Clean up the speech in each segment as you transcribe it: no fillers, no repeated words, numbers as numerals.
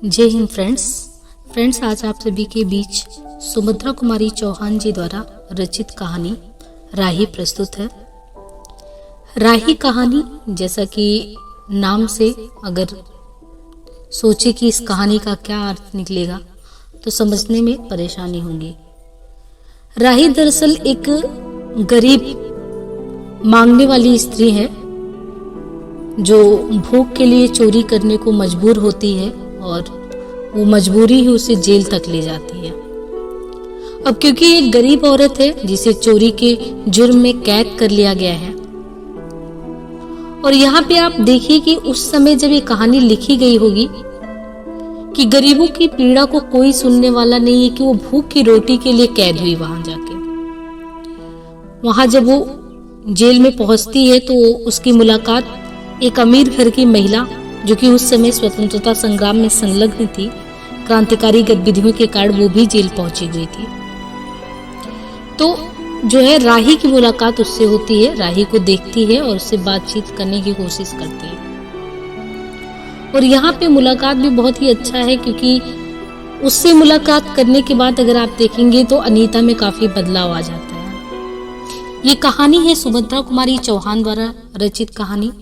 जय हिंद फ्रेंड्स आज आप सभी के बीच सुभद्रा कुमारी चौहान जी द्वारा रचित कहानी राही प्रस्तुत है। राही कहानी, जैसा कि नाम से अगर सोचे कि इस कहानी का क्या अर्थ निकलेगा तो समझने में परेशानी होगी। राही दरअसल एक गरीब मांगने वाली स्त्री है जो भूख के लिए चोरी करने को मजबूर होती है और वो मजबूरी ही उसे जेल तक ले जाती है। अब क्योंकि एक गरीब औरत है जिसे चोरी के जुर्म में कैद कर लिया गया है, और यहाँ पे आप देखिए कि उस समय जब ये कहानी लिखी गई होगी कि गरीबों की पीड़ा को कोई सुनने वाला नहीं है कि वो भूख की रोटी के लिए कैद हुई। वहां जाके जब वो जेल में पहुंचती है तो उसकी मुलाकात एक अमीर घर की महिला, जो कि उस समय स्वतंत्रता संग्राम में संलग्न थी, क्रांतिकारी गतिविधियों के कारण वो भी जेल पहुंची हुई थी। तो जो है राही की मुलाकात उससे होती है, राही को देखती है और उससे बातचीत करने की कोशिश करती है। और यहाँ पे मुलाकात भी बहुत ही अच्छा है क्योंकि उससे मुलाकात करने के बाद अगर आप देखेंगे तो अनीता में काफी बदलाव आ जाता है। ये कहानी है सुभद्रा कुमारी चौहान द्वारा रचित कहानी,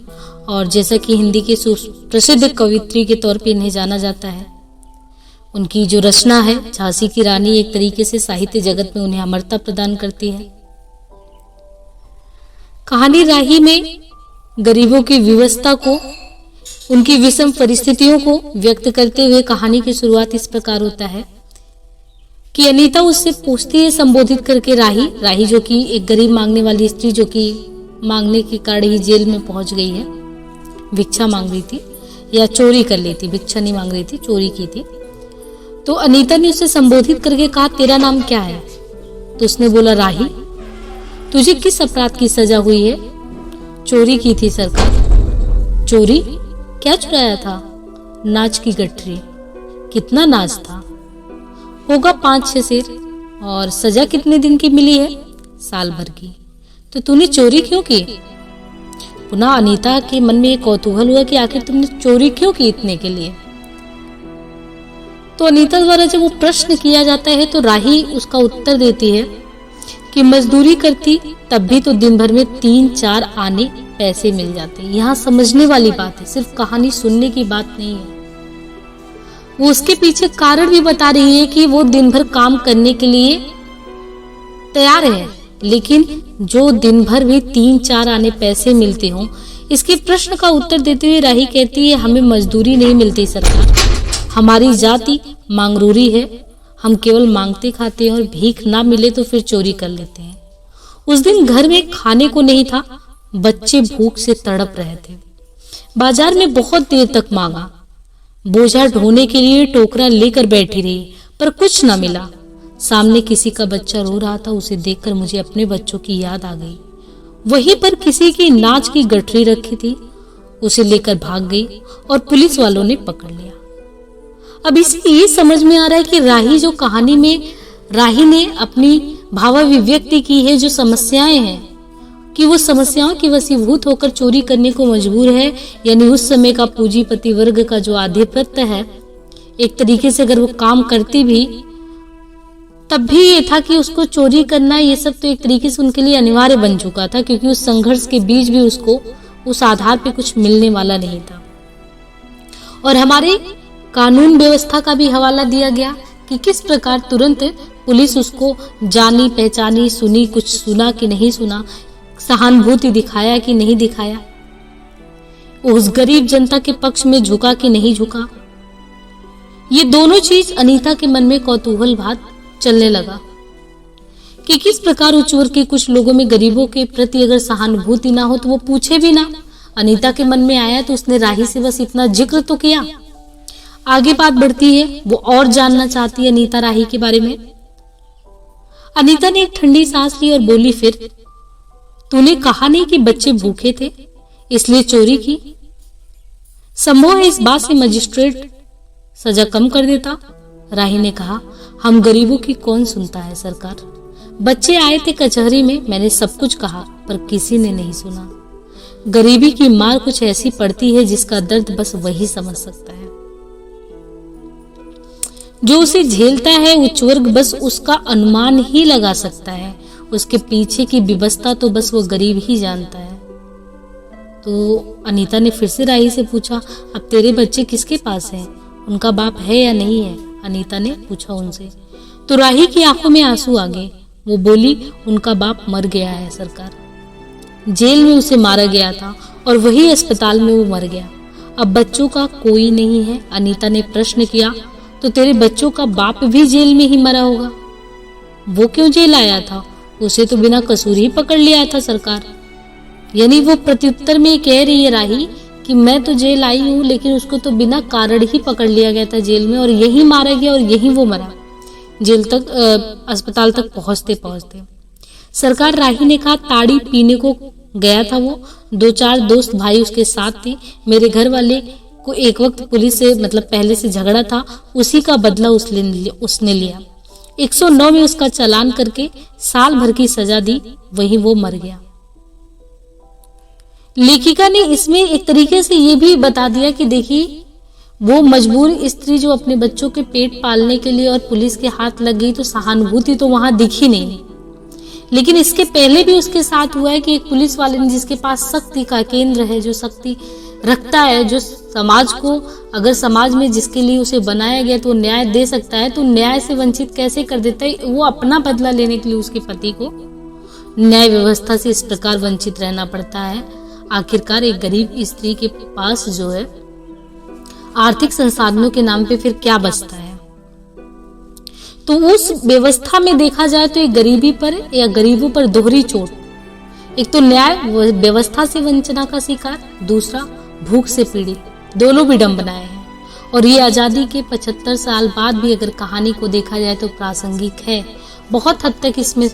और जैसा कि हिंदी के प्रसिद्ध कवित्री के तौर पे इन्हें जाना जाता है। उनकी जो रचना है झांसी की रानी एक तरीके से साहित्य जगत में उन्हें अमरता प्रदान करती है। कहानी राही में गरीबों की विवशता को, उनकी विषम परिस्थितियों को व्यक्त करते हुए कहानी की शुरुआत इस प्रकार होता है कि अनीता उससे पूछती है, संबोधित करके राही जो कि एक गरीब मांगने वाली स्त्री, जो कि मांगने के कारण ही जेल में पहुंच गई है, भिक्षा मांग रही थी या चोरी कर ली थी, भिक्षा नहीं मांग रही थी, चोरी की थी। तो अनीता ने उसे संबोधित करके कहा, तेरा नाम क्या है? तो उसने बोला, राही। तुझे किस अपराध की सजा हुई है? चोरी की थी सरकार। चोरी? क्या चुराया था? नाच की गठरी। कितना नाच था? होगा 5-6 सेर। और सजा कितने दिन की मिली है? साल भर की। तो तूने चोरी क्यों की? पुनः अनीता के मन में एक कौतूहल हुआ कि आखिर तुमने चोरी क्यों की इतने के लिए। तो अनीता द्वारा जब वो प्रश्न किया जाता है तो राही उसका उत्तर देती है कि मजदूरी करती तब भी तो दिन भर में 3-4 आने पैसे मिल जाते। यहाँ समझने वाली बात है, सिर्फ कहानी सुनने की बात नहीं है। वो उसके पीछे कारण भी बता रही है कि वो दिन भर काम करने के लिए तैयार है, लेकिन जो दिन भर भी 3-4 आने पैसे मिलते हों, इसके प्रश्न का उत्तर देते हुए राही कहती है, हमें मजदूरी नहीं मिलती सरकार, हमारी जाति मांगरूरी है, हम केवल मांगते खाते हैं और भीख ना मिले तो फिर चोरी कर लेते हैं। उस दिन घर में खाने को नहीं था, बच्चे भूख से तड़प रहे थे। बाजार में बहुत देर तक मांगा, बोझा ढोने के लिए टोकरा लेकर बैठी रही, पर कुछ न मिला। सामने किसी का बच्चा रो रहा था, उसे देखकर मुझे अपने बच्चों की याद आ गई। वहीं पर किसी की नाच की गठरी रखी थी, उसे लेकर भाग गई और पुलिस वालों ने पकड़ लिया। अब इससे ये समझ में आ रहा है कि राही जो कहानी में राही ने अपनी भावाभिव्यक्ति की है, जो समस्याएं हैं, कि वो समस्याओं की वशीभूत होकर चोरी करने को मजबूर है। यानी उस समय का पूंजीपति वर्ग का जो आधिपत्य है, एक तरीके से अगर वो काम करती भी तब भी ये था कि उसको चोरी करना, ये सब तो एक तरीके से उनके लिए अनिवार्य बन चुका था, क्योंकि उस संघर्ष के बीच भी उसको उस आधार पे कुछ मिलने वाला नहीं था। और हमारे कानून व्यवस्था का भी हवाला दिया गया कि किस प्रकार तुरंत पुलिस उसको जानी पहचानी, सुनी, कुछ सुना कि नहीं सुना, सहानुभूति दिखाया कि नहीं दिखाया, उस गरीब जनता के पक्ष में झुका कि नहीं झुका। ये दोनों चीज अनीता के मन में कौतूहल भात चलने लगा कि किस प्रकार उच्च वर्ग के कुछ लोगों में गरीबों के प्रति अगर सहानुभूति ना हो तो वो पूछे भी ना। अनीता के मन में आया तो उसने राही से बस इतना जिक्र तो किया। आगे बात बढ़ती है, वो और जानना चाहती है अनीता राही के बारे में। अनीता ने एक ठंडी सांस ली और बोली, फिर तूने कहा नहीं कि बच्चे भूखे थे इसलिए चोरी की? संभव है इस बात से मजिस्ट्रेट सजा कम कर देता। राही ने कहा, हम गरीबों की कौन सुनता है सरकार। बच्चे आए थे कचहरी में, मैंने सब कुछ कहा पर किसी ने नहीं सुना। गरीबी की मार कुछ ऐसी पड़ती है जिसका दर्द बस वही समझ सकता है। जो उसे झेलता है उच्च वर्ग बस उसका अनुमान ही लगा सकता है, उसके पीछे की व्यवस्था तो बस वो गरीब ही जानता है। तो अनीता ने फिर से राही से पूछा, अब तेरे बच्चे किसके पास हैं? उनका बाप है या नहीं है? अनीता ने पूछा उनसे। तो राही की आंखों में आंसू आ गए। वो बोली, उनका बाप मर गया है सरकार, जेल में उसे मारा गया था और वही अस्पताल में वो मर गया। अब बच्चों का कोई नहीं है। अनीता ने प्रश्न किया, तो तेरे बच्चों का बाप भी जेल में ही मरा होगा? वो क्यों जेल आया था? उसे तो बिना कसूर ही पकड़ लिया था सरकार। यानी वो प्रत्युत्तर में कह रही है राही कि मैं तो जेल आई हूँ, लेकिन उसको तो बिना कारण ही पकड़ लिया गया था जेल में, और यही मारा गया और यही वो मरा, जेल तक अस्पताल तक पहुंचते पहुंचते। सरकार, राही ने कहा, ताड़ी पीने को गया था वो, 2-4 दोस्त भाई उसके साथ थे। मेरे घर वाले को एक वक्त पुलिस से पहले से झगड़ा था, उसी का बदला उसने लिया। 109 में उसका चालान करके साल भर की सजा दी, वहीं वो मर गया। लेखिका ने इसमें एक तरीके से ये भी बता दिया कि देखिए, वो मजबूर स्त्री जो अपने बच्चों के पेट पालने के लिए और पुलिस के हाथ लग गई, तो सहानुभूति तो वहां दिखी नहीं। लेकिन इसके पहले भी उसके साथ हुआ है कि एक पुलिस वाले ने, जिसके पास शक्ति का केंद्र है, जो शक्ति रखता है, जो समाज को, अगर समाज में जिसके लिए उसे बनाया गया तो न्याय दे सकता है, तो न्याय से वंचित कैसे कर देता है? वो अपना बदला लेने के लिए उसके पति को न्याय व्यवस्था से इस प्रकार वंचित रहना पड़ता है। आखिरकार एक गरीब स्त्री के पास जो है आर्थिक संसाधनों के नाम पे फिर क्या बचता है? तो उस व्यवस्था में देखा जाए तो एक गरीबी पर या गरीबों पर दोहरी चोट, एक तो न्याय व्यवस्था से वंचना का शिकार, दूसरा भूख से पीड़ित, दोनों विडंबनाएं हैं। और ये आजादी के 75 साल बाद भी अगर कहानी को देखा जाए तो प्रासंगिक है। बहुत हद तक इसमें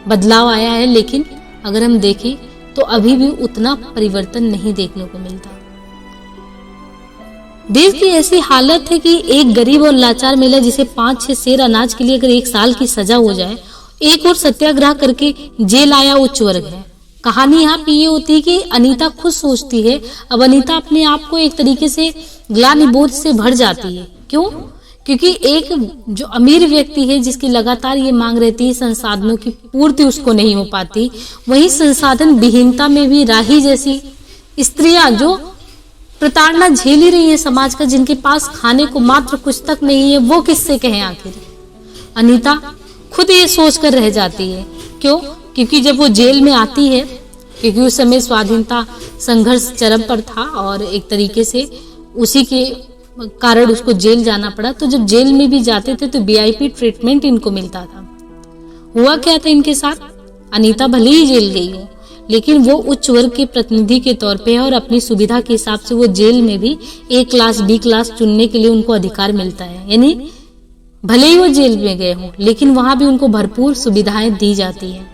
बदलाव आया है, लेकिन अगर हम देखें तो अभी भी उतना परिवर्तन नहीं देखने को मिलता। देश की ऐसी हालत है कि एक गरीब और लाचार महिला जिसे 5-6 सेर अनाज के लिए अगर 1 साल की सजा हो जाए, एक और सत्याग्रह करके जेल आया उच्च वर्ग है। कहानी यहाँ पे ये होती है कि अनीता खुद सोचती है, अब अनीता अपने आप को एक तरीके से ग्लानिबोध से भर जाती है। क्यों? क्योंकि एक जो अमीर व्यक्ति है, जिसकी लगातार ये मांग रहती है, संसाधनों की पूर्ति उसको नहीं हो पाती, वही संसाधन विहीनता में भी राही जैसी स्त्रियां जो प्रताड़ना झेल ही रही है समाज का, जिनके पास खाने को मात्र कुछ तक नहीं है, वो किससे कहें आखिर? अनीता खुद ये सोच कर रह जाती है। क्यों? क्योंकि जब वो जेल में आती है, क्योंकि उस समय स्वाधीनता संघर्ष चरम पर था और एक तरीके से उसी के कारण उसको जेल जाना पड़ा। तो जब जेल में भी जाते थे तो VIP ट्रीटमेंट इनको मिलता था। हुआ क्या था इनके साथ? अनीता भले ही जेल गई हो, लेकिन वो उच्च वर्ग के प्रतिनिधि के तौर पे है और अपनी सुविधा के हिसाब से वो जेल में भी A क्लास B क्लास चुनने के लिए उनको अधिकार मिलता है। यानी भले ही वो जेल में गए हों, लेकिन वहां भी उनको भरपूर सुविधाएं दी जाती है।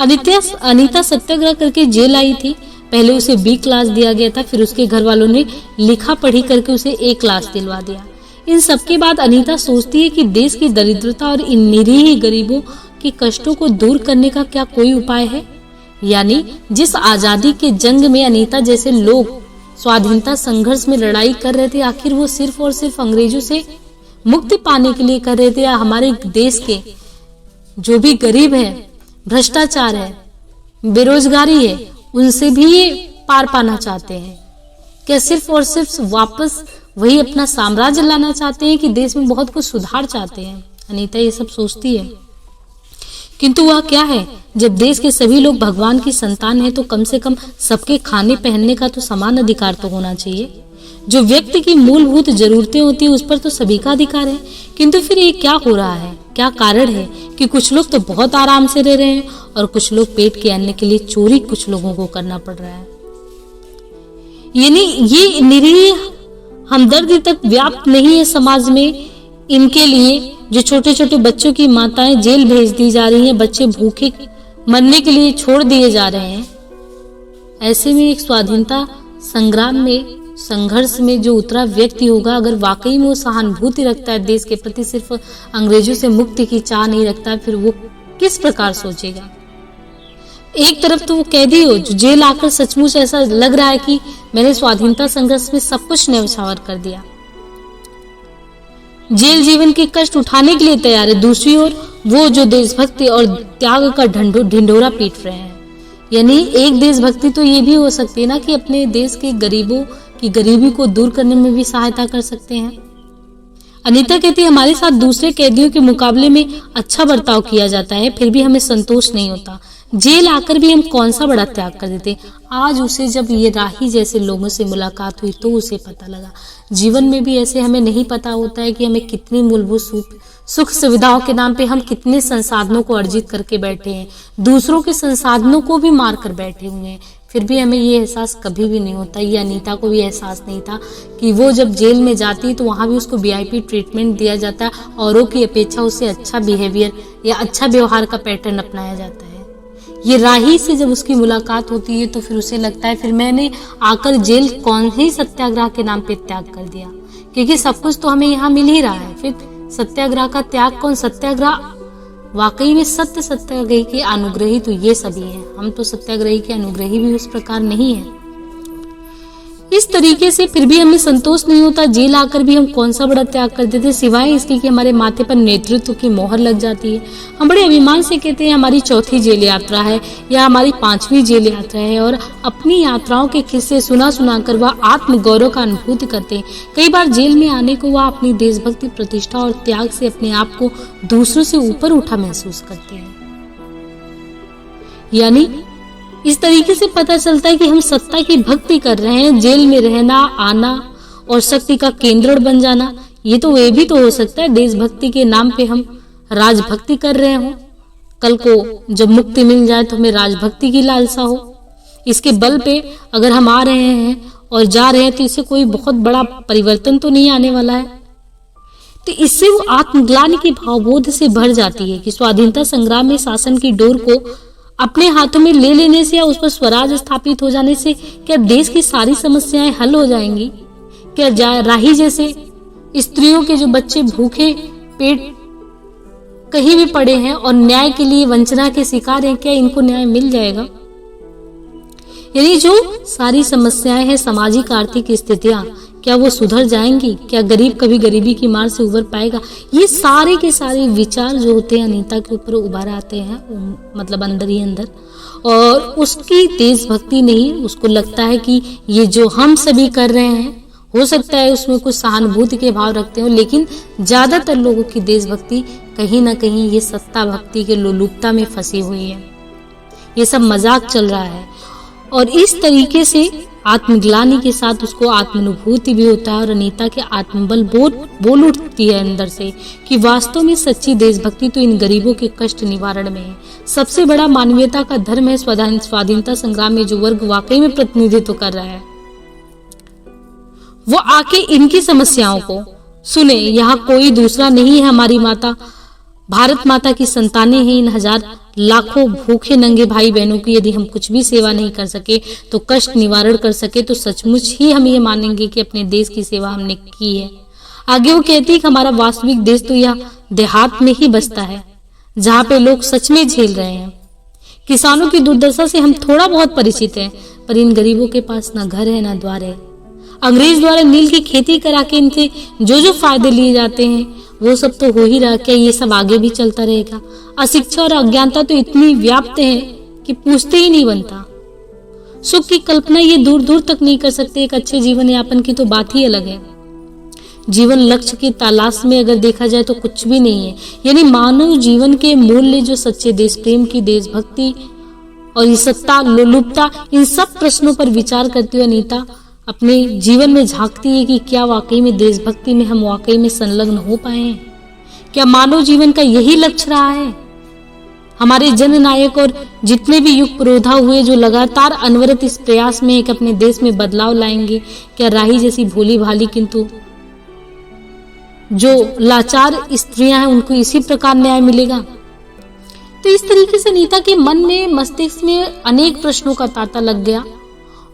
अनीता सत्याग्रह करके जेल आई थी। पहले उसे B क्लास दिया गया था, फिर उसके घर वालों ने लिखा पढ़ी करके उसे A क्लास दिलवा दिया। इन सबके बाद अनीता सोचती है कि देश की दरिद्रता और इन निरीह गरीबों के कष्टों को दूर करने का क्या कोई उपाय है? यानी जिस आजादी के जंग में अनीता जैसे लोग स्वाधीनता संघर्ष में लड़ाई कर रहे थे, आखिर वो सिर्फ और सिर्फ अंग्रेजों से मुक्ति पाने के लिए कर रहे थे, या हमारे देश के जो भी गरीब है, भ्रष्टाचार है, बेरोजगारी है, उनसे भी ये पार पाना चाहते हैं? क्या सिर्फ और सिर्फ वापस वही अपना साम्राज्य लाना चाहते हैं कि देश में बहुत कुछ सुधार चाहते हैं? अनीता ये सब सोचती है। किंतु वह क्या है, जब देश के सभी लोग भगवान की संतान हैं, तो कम से कम सबके खाने पहनने का तो समान अधिकार तो होना चाहिए। जो व्यक्ति की मूलभूत जरूरतें होती है उस पर तो सभी का अधिकार है। किंतु फिर ये क्या हो रहा है? क्या कारण है कि कुछ लोग तो बहुत आराम से रह रहे हैं और कुछ लोग पेट के अन्न के लिए चोरी कुछ लोगों को करना पड़ रहा है? यानी ये निरीह हमदर्दी तक व्याप्त नहीं है समाज में। इनके लिए जो छोटे छोटे बच्चों की माताएं जेल भेज दी जा रही हैं, बच्चे भूखे मरने के लिए छोड़ दिए जा रहे हैं। ऐसे में एक स्वाधीनता संग्राम में, संघर्ष में जो उतरा व्यक्ति होगा, अगर वाकई में वो सहानुभूति रखता है देश के प्रति, सिर्फ अंग्रेजों से मुक्ति की चाह नहीं रखता, फिर वो किस प्रकार सोचेगा? एक तरफ तो वो कैदी हो जो जेल आकर सचमुच ऐसा लग रहा है कि मैंने स्वाधीनता संघर्ष में सब कुछ न्यौछावर कर दिया, जेल जीवन के कष्ट उठाने के लिए तैयार है, दूसरी ओर वो जो देशभक्ति और त्याग का ढिंढोरा पीट रहे हैं। यानी एक देशभक्ति तो ये भी हो सकती है ना कि अपने देश के गरीबों की गरीबी को दूर करने में भी सहायता कर सकते हैं। अनीता कहती है हमारे साथ दूसरे कैदियों के मुकाबले में अच्छा बर्ताव किया जाता है, फिर भी हमें संतोष नहीं होता। जेल आकर भी हम कौन सा बड़ा त्याग कर देते। आज उसे जब ये राही जैसे लोगों से मुलाकात हुई तो उसे पता लगा जीवन में भी ऐसे हमें नहीं पता होता है कि हमें कितनी मूलभूत सुख सुविधाओं के नाम पे हम कितने संसाधनों को अर्जित करके बैठे हैं, दूसरों के संसाधनों को भी मार कर बैठे हुए हैं, फिर भी हमें ये एहसास कभी भी नहीं होता। ये अनीता को भी एहसास नहीं था कि वो जब जेल में जाती तो वहां भी उसको वीआईपी ट्रीटमेंट दिया जाता है, औरों की अपेक्षा उससे अच्छा बिहेवियर या अच्छा व्यवहार का पैटर्न अपनाया जाता है। ये राही से जब उसकी मुलाकात होती है तो फिर उसे लगता है फिर मैंने आकर जेल कौन ही सत्याग्रह के नाम पे त्याग कर दिया, क्योंकि सब कुछ तो हमें यहाँ मिल ही रहा है, फिर सत्याग्रह का त्याग कौन। सत्याग्रह वाकई में सत्याग्रही के अनुग्रही तो ये सभी हैं, हम तो सत्याग्रही के अनुग्रही भी उस प्रकार नहीं है। इस तरीके से फिर भी हमें संतोष नहीं होता। जेल आकर भी हम कौन सा बड़ा त्याग कर देते, सिवाय इसके कि हमारे माथे पर नेतृत्व की मोहर लग जाती है। हम बड़े अभिमान से कहते हैं हमारी चौथी जेल यात्रा है या हमारी 5वीं जेल यात्रा है, और अपनी यात्राओं के किस्से सुना कर वह आत्म गौरव का अनुभूति करते हैं। कई बार जेल में आने को वह अपनी देशभक्ति, प्रतिष्ठा और त्याग से अपने आप को दूसरों से ऊपर उठा महसूस करते हैं। यानी इस तरीके से पता चलता है कि हम सत्ता की भक्ति कर रहे हैं। जेल में रहना, आना और शक्ति का केंद्र बन जाना, ये तो वे भी तो हो सकता है देशभक्ति के नाम पे हम राजभक्ति कर रहे हो। कल को जब मुक्ति मिल जाए तो हमें राजभक्ति की लालसा हो। इसके बल पे अगर हम आ रहे हैं और जा रहे हैं तो इससे कोई बहुत बड़ा परिवर्तन तो नहीं आने वाला है। तो इससे वो आत्मग्लानि के भावबोध से भर जाती है कि स्वाधीनता संग्राम में शासन की डोर को अपने हाथों में ले लेने से या उस पर स्वराज स्थापित हो जाने से क्या देश की सारी समस्याएं हल हो जाएंगी? क्या राही जैसे स्त्रियों के जो बच्चे भूखे पेट कहीं भी पड़े हैं और न्याय के लिए वंचना के शिकार हैं, क्या इनको न्याय मिल जाएगा? यानी जो सारी समस्याएं हैं, सामाजिक आर्थिक स्थितियां, क्या वो सुधर जाएंगी? क्या गरीब कभी गरीबी की मार से उबर पाएगा? ये सारे के सारे विचार जो होते हैं अनीता के ऊपर उभर आते हैं, मतलब अंदर ही अंदर। और उसकी देशभक्ति नहीं, उसको लगता है कि ये जो हम सभी कर रहे हैं, हो सकता है उसमें कुछ सहानुभूति के भाव रखते हो, लेकिन ज्यादातर लोगों की देशभक्ति कहीं ना कहीं ये सत्ता भक्ति के लोलुपता में फंसी हुई है। ये सब मजाक चल रहा है। और इस तरीके से आत्मग्लानि के साथ उसको आत्मानुभूति भी होता है और अनीता के आत्मबल बोल उठती है अंदर से कि वास्तव में सच्ची देशभक्ति तो इन गरीबों के कष्ट निवारण में है। सबसे बड़ा मानवीयता का धर्म है स्वाधीनता संग्राम में जो वर्ग वाकई में प्रतिनिधित्व कर रहा है, वो आके इनकी समस्याओं को सुने। यहाँ कोई दूसरा नहीं है, हमारी माता भारत माता की संतानें हैं। इन हजार लाखों भूखे नंगे भाई बहनों की यदि हम कुछ भी सेवा नहीं कर सके, तो कष्ट निवारण कर सके, तो सचमुच ही हम ये मानेंगे कि अपने देश की सेवा हमने की है। आगे वो कहती है कि हमारा वास्तविक देश तो यह देहात में ही बसता है, जहाँ पे लोग सच में झेल रहे हैं। किसानों की दुर्दशा से हम थोड़ा बहुत परिचित हैं, पर इन गरीबों के पास ना घर है ना द्वार है। अंग्रेज द्वारा नील की खेती करा के इनसे जो फायदे लिए जाते हैं वो सब तो हो ही रहा, क्या ये सब आगे भी चलता रहेगा? अशिक्षा और अज्ञानता तो इतनी व्याप्त है कि पूछते ही नहीं बनता। सुख की कल्पना ये दूर दूर तक नहीं कर सकते। एक अच्छे जीवन यापन की तो बात ही अलग है। जीवन लक्ष्य की तलाश में अगर देखा जाए तो कुछ भी नहीं है। यानी मानव जीवन के मूल्य जो सच्चे देश प्रेम की, देशभक्ति और ये सत्ता लोलुपता, इन सब प्रश्नों पर विचार करते हुए अनीता अपने जीवन में झांकती है कि क्या वाकई में देशभक्ति में हम वाकई में संलग्न हो पाए हैं? क्या मानव जीवन का यही लक्ष्य रहा है? हमारे जननायक और जितने भी युग पुरोधा हुए जो लगातार अनवरत इस प्रयास में एक अपने देश में बदलाव लाएंगे, क्या राही जैसी भोली भाली किंतु जो लाचार स्त्रियां हैं उनको इसी प्रकार न्याय मिलेगा? तो इस तरीके से अनीता के मन में, मस्तिष्क में अनेक प्रश्नों का तांता लग गया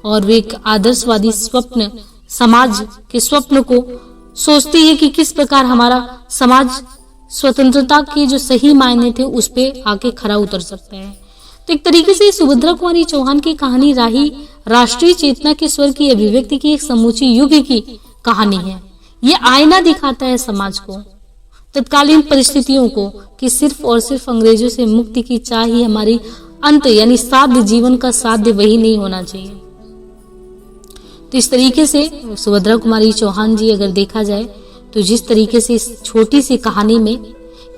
और वे एक आदर्शवादी स्वप्न, समाज के स्वप्न को सोचती है कि किस प्रकार हमारा समाज स्वतंत्रता के जो सही मायने थे उस पे आके खरा उतर सकता है। तो एक तरीके से सुभद्रा कुमारी चौहान की कहानी राही राष्ट्रीय चेतना के स्वर की अभिव्यक्ति की एक समूची युग की कहानी है। ये आईना दिखाता है समाज को, तत्कालीन परिस्थितियों को, कि सिर्फ और सिर्फ अंग्रेजों से मुक्ति की चाह ही हमारी अंत यानी साध्य जीवन का साध्य वही नहीं होना चाहिए। तो इस तरीके से सुभद्रा कुमारी चौहान जी अगर देखा जाए तो जिस तरीके से इस छोटी सी कहानी में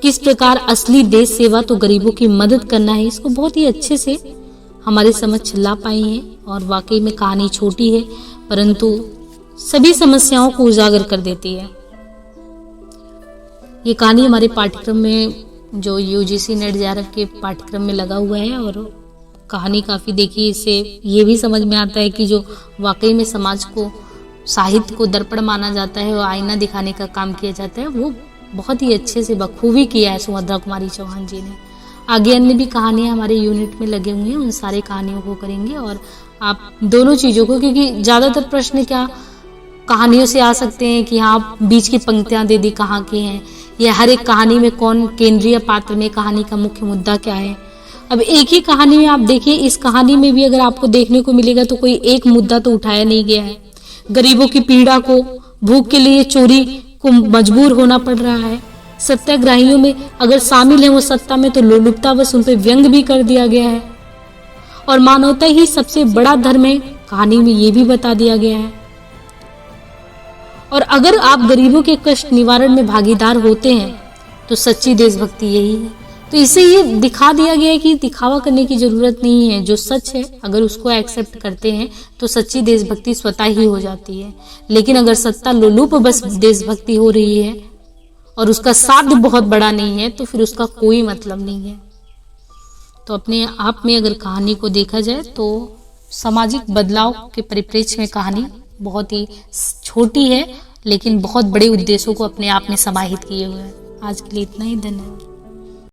किस प्रकार असली देश सेवा तो गरीबों की मदद करना है, इसको बहुत ही अच्छे से हमारे समक्ष ला पाई हैं। और वाकई में कहानी छोटी है परंतु सभी समस्याओं को उजागर कर देती है। ये कहानी हमारे पाठ्यक्रम में जो यूजीसी नेट जेआरएफ के पाठ्यक्रम में लगा हुआ है और कहानी काफ़ी देखिए, इससे ये भी समझ में आता है कि जो वाकई में समाज को, साहित्य को दर्पण माना जाता है और आईना दिखाने का काम किया जाता है, वो बहुत ही अच्छे से बखूबी किया है सुभद्रा कुमारी चौहान जी ने। आगे अन्य भी कहानियाँ हमारे यूनिट में लगे हुए हैं, उन सारे कहानियों को करेंगे। और आप दोनों चीज़ों को, क्योंकि ज़्यादातर प्रश्न क्या कहानियों से आ सकते हैं कि हाँ बीच की पंक्तियाँ दे दी कहाँ की हैं, या हर एक कहानी में कौन केंद्रीय पात्र में, कहानी का मुख्य मुद्दा क्या है। अब एक ही कहानी में आप देखिए, इस कहानी में भी अगर आपको देखने को मिलेगा तो कोई एक मुद्दा तो उठाया नहीं गया है। गरीबों की पीड़ा को, भूख के लिए चोरी को मजबूर होना पड़ रहा है, सत्याग्रहियों में अगर शामिल है वो सत्ता में तो लोलुपता बस उन पर व्यंग भी कर दिया गया है। और मानवता ही सबसे बड़ा धर्म है, कहानी में ये भी बता दिया गया है। और अगर आप गरीबों के कष्ट निवारण में भागीदार होते हैं तो सच्ची देशभक्ति यही है। तो इससे ये दिखा दिया गया है कि दिखावा करने की जरूरत नहीं है, जो सच है अगर उसको एक्सेप्ट करते हैं तो सच्ची देशभक्ति स्वतः ही हो जाती है। लेकिन अगर सत्ता लोलुप बस देशभक्ति हो रही है और उसका साध्य बहुत बड़ा नहीं है तो फिर उसका कोई मतलब नहीं है। तो अपने आप में अगर कहानी को देखा जाए तो सामाजिक बदलाव के परिप्रेक्ष्य में कहानी बहुत ही छोटी है लेकिन बहुत बड़े उद्देश्यों को अपने आप में समाहित किए हुए है। आज के लिए इतना ही, धन्यवाद।